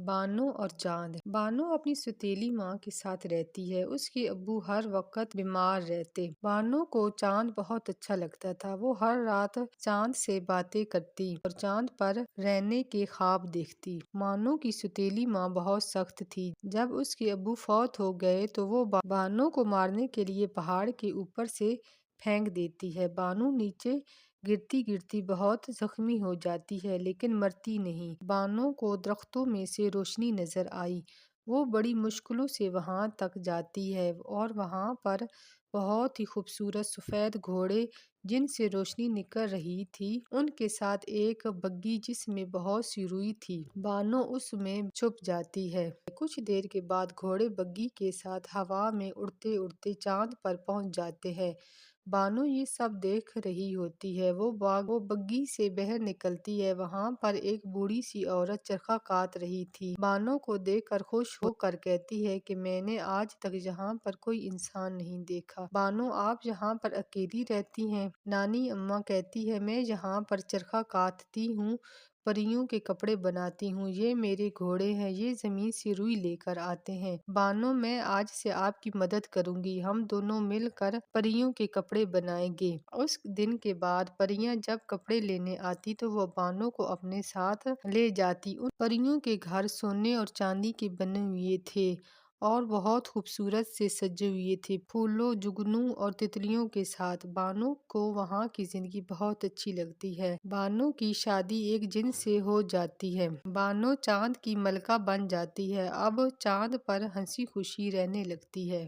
بانو اور چاند۔ بانو اپنی سوتیلی ماں کے ساتھ رہتی ہے۔ اس کے ابو ہر وقت بیمار رہتے۔ بانو کو چاند بہت اچھا لگتا تھا۔ وہ ہر رات چاند سے باتیں کرتی اور چاند پر رہنے کے خواب دیکھتی۔ بانو کی سوتیلی ماں بہت سخت تھی۔ جب اس کے ابو فوت ہو گئے تو وہ بانو کو مارنے کے لیے پہاڑ کے اوپر سے پھینک دیتی ہے۔ بانو نیچے گرتی گرتی بہت زخمی ہو جاتی ہے لیکن مرتی نہیں۔ بانو کو درختوں میں سے روشنی نظر آئی۔ وہ بڑی مشکلوں سے وہاں تک جاتی ہے اور وہاں پر بہت ہی خوبصورت سفید گھوڑے جن سے روشنی نکل رہی تھی، ان کے ساتھ ایک بگھی جس میں بہت سی روئی تھی۔ بانو اس میں چھپ جاتی ہے۔ کچھ دیر کے بعد گھوڑے بگھی کے ساتھ ہوا میں اڑتے اڑتے چاند پر پہنچ جاتے ہیں۔ بانو یہ سب دیکھ رہی ہوتی ہے۔ وہ بگھی سے باہر نکلتی ہے۔ وہاں پر ایک بوڑھی سی عورت چرخہ کاٹ رہی تھی۔ بانو کو دیکھ کر خوش ہو کر کہتی ہے کہ میں نے آج تک یہاں پر کوئی انسان نہیں دیکھا۔ بانو آپ یہاں پر اکیلی رہتی ہیں؟ نانی اماں کہتی ہے میں یہاں پر چرخہ کاٹتی ہوں، پریوں کے کپڑے بناتی ہوں، یہ میرے گھوڑے ہیں، یہ زمین سے روئی لے کر آتے ہیں۔ بانو میں آج سے آپ کی مدد کروں گی، ہم دونوں مل کر پریوں کے کپڑے بنائیں گے۔ اس دن کے بعد پریاں جب کپڑے لینے آتی تو وہ بانو کو اپنے ساتھ لے جاتی۔ ان پریوں کے گھر سونے اور چاندی کے بنے ہوئے تھے اور بہت خوبصورت سے سجے ہوئے تھے، پھولوں، جگنوں اور تتلیوں کے ساتھ۔ بانو کو وہاں کی زندگی بہت اچھی لگتی ہے۔ بانو کی شادی ایک جن سے ہو جاتی ہے۔ بانو چاند کی ملکہ بن جاتی ہے۔ اب چاند پر ہنسی خوشی رہنے لگتی ہے۔